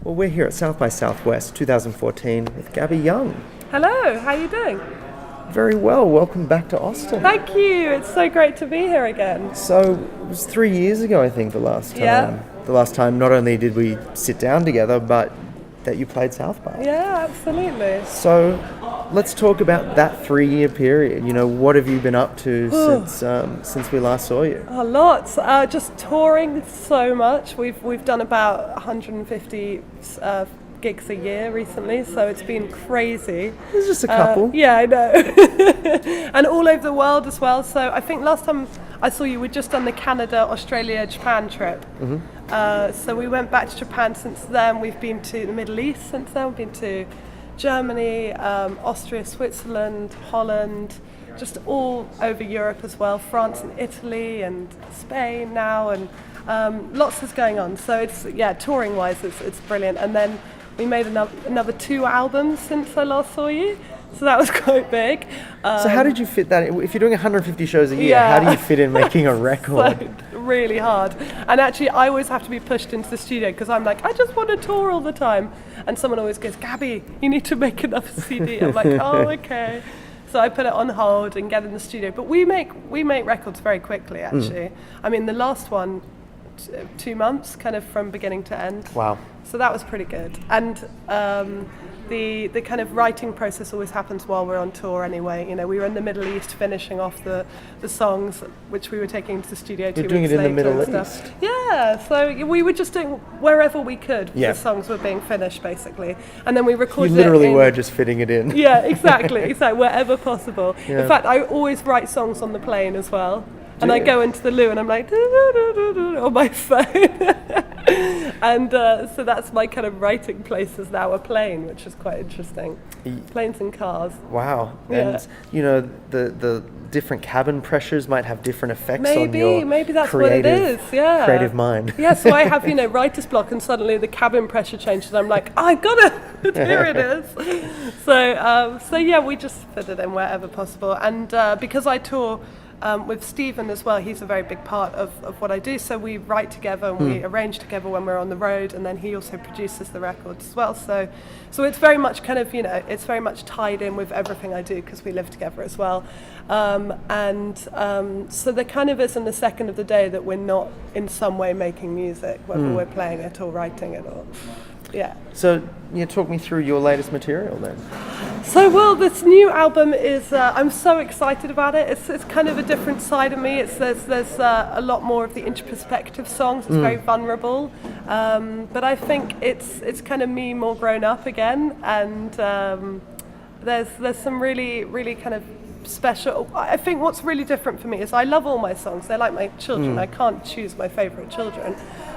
Well, we're here at South by Southwest 2014 with Gabby Young. Hello, how are you doing? Very well. Welcome back to Austin. Thank you. It's so great to be here again. So it was 3 years ago, I think, the last time. Yeah. The last time not only did we sit down together, but that you played South by. Yeah, absolutely. So let's talk about that 3 year period. You know, what have you been up to since we last saw you? Lots. Just touring so much. We've done about 150 gigs a year recently, so it's been crazy. There's just a couple. Yeah, I know. And all over the world as well. So I think last time I saw you, we'd just done the Canada, Australia, Japan trip. Mm-hmm. So we went back to Japan since then. We've been to the Middle East since then. We've been to Germany, Austria, Switzerland, Holland, just all over Europe as well, France and Italy and Spain now, and lots is going on. So it's, touring wise, it's brilliant. And then we made another 2 albums since I last saw you, so that was quite big. So how did you fit that in? If you're doing 150 shows a year, how do you fit in making a record? So, really hard. And actually, I always have to be pushed into the studio because I'm like, I just want to tour all the time. And someone always goes, Gabby, you need to make another CD. I'm like, oh, okay. So I put it on hold and get in the studio. But we make records very quickly, actually. I mean, the last one, 2 months, kind of from beginning to end. Wow. So that was pretty good. And the kind of writing process always happens while we're on tour anyway. You know, we were in the Middle East finishing off the songs which we were taking to the studio 2 weeks later. You're doing it in the Middle East? Yeah, so we were just doing wherever we could. The songs were being finished, basically. And then we recorded it. You literally were just fitting it in. Yeah, exactly, wherever possible. Yeah. In fact, I always write songs on the plane as well. And I go into the loo and I'm like, on my phone. And so that's my kind of writing place is now a plane, which is quite interesting. Planes and cars. Wow. Yeah. And, you know, the different cabin pressures might have different effects on your maybe that's what it is. Yeah. Creative mind. Yeah, so I have, writer's block and suddenly the cabin pressure changes. I'm like, I've got it. Here it is. So yeah, we just fit it in wherever possible. And because I tour with Stephen as well, he's a very big part of what I do. So we write together and we arrange together when we're on the road, and then he also produces the records as well. So it's very much kind of, it's very much tied in with everything I do because we live together as well. So there kind of isn't a second of the day that we're not in some way making music, whether we're playing it or writing it or... Yeah. So talk me through your latest material then. So well, this new album is I'm so excited about it. It's kind of a different side of me. There's a lot more of the introspective songs. It's very vulnerable, but I think it's kind of me more grown up again. And there's some really kind of special. I think what's really different for me is I love all my songs. They're like my children. I can't choose my favorite children,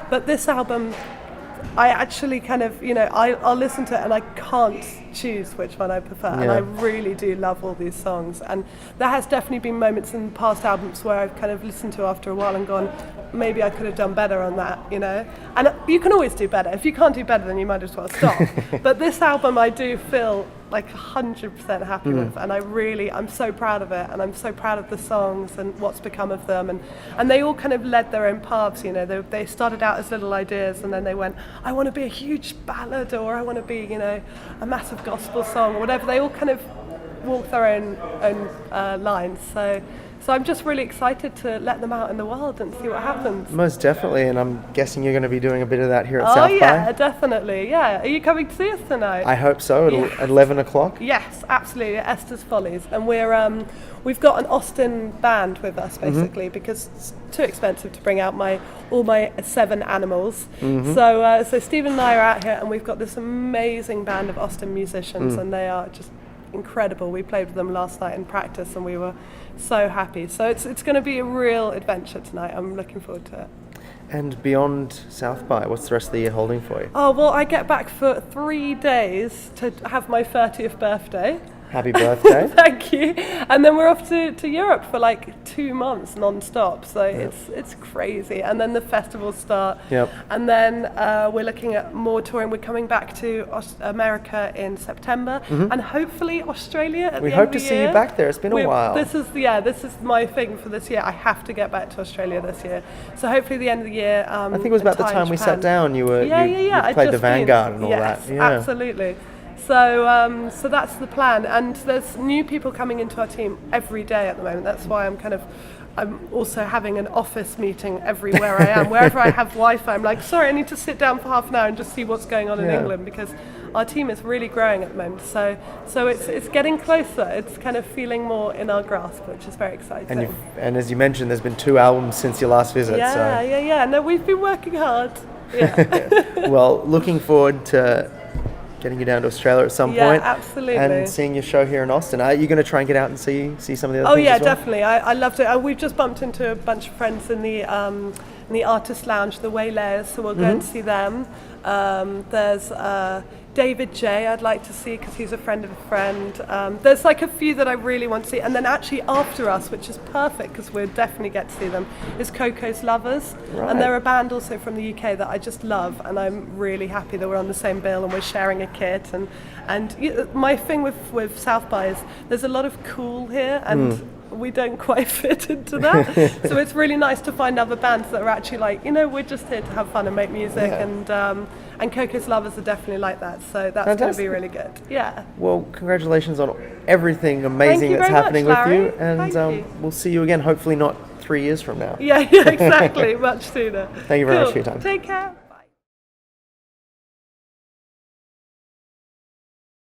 but this album, I actually kind of, I'll listen to it and I can't choose which one I prefer. Yeah. And I really do love all these songs. And there has definitely been moments in past albums where I've kind of listened to after a while and gone, maybe I could have done better on that, And you can always do better. If you can't do better, then you might as well stop. But this album I do feel like 100% happy with, and I'm so proud of it, and I'm so proud of the songs and what's become of them, and they all kind of led their own paths. They started out as little ideas, and then they went, I want to be a huge ballad, or I want to be a massive gospel song, or whatever. They all kind of walked their own lines. So I'm just really excited to let them out in the world and see what happens. Most definitely, and I'm guessing you're going to be doing a bit of that here at South by. Oh yeah, definitely, yeah. Are you coming to see us tonight? I hope so, at 11 o'clock. Yes, absolutely, at Esther's Follies. And we've got an Austin band with us, basically, because it's too expensive to bring out all my 7 animals. So Stephen and I are out here, and we've got this amazing band of Austin musicians, and they are just incredible. We played with them last night in practice and we were so happy. So it's going to be a real adventure tonight. I'm looking forward to it. And beyond South by, what's the rest of the year holding for you? Oh, well, I get back for 3 days to have my 30th birthday. Happy birthday. Thank you. And then we're off to Europe for like 2 2 months non-stop, so it's crazy. And then the festivals start, Yep. and then we're looking at more touring. We're coming back to America in September, and hopefully Australia at We the hope end to of the see year. you back there. It's been a while. This is my thing for this year. I have to get back to Australia this year. So hopefully the end of the year. I think it was about the time we sat down. You were you I'd played the just been. Vanguard and all yes, that. Yeah. absolutely. So so that's the plan, and there's new people coming into our team every day at the moment. That's why I'm also having an office meeting everywhere I am. Wherever I have Wi-Fi, I'm like, sorry, I need to sit down for half an hour and just see what's going on in England, because our team is really growing at the moment. So it's getting closer. It's kind of feeling more in our grasp, which is very exciting. And as you mentioned, there's been 2 albums since your last visit. Yeah. No, we've been working hard. Yeah. Well, looking forward to getting you down to Australia at some point. Yeah, absolutely. And seeing your show here in Austin. Are you going to try and get out and see some of the other Oh things yeah, as well? definitely. I loved it. We've just bumped into a bunch of friends in the artist lounge, the Waylayers, so we'll go and see them. There's David J. I'd like to see because he's a friend of a friend. There's like a few that I really want to see, and then actually after us, which is perfect because we'll definitely get to see them, is Coco's Lovers, and they're a band also from the UK that I just love, and I'm really happy that we're on the same bill and we're sharing a kit. And my thing with South by is there's a lot of cool here, and we don't quite fit into that. So it's really nice to find other bands that are actually like, we're just here to have fun and make music, and Coco's Lovers are definitely like that. So that's going to be really good. Yeah. Well, congratulations on everything amazing that's happening with you, and we'll see you again, hopefully not 3 years from now. Yeah, exactly. Much sooner. Thank you very much for your time. Take care.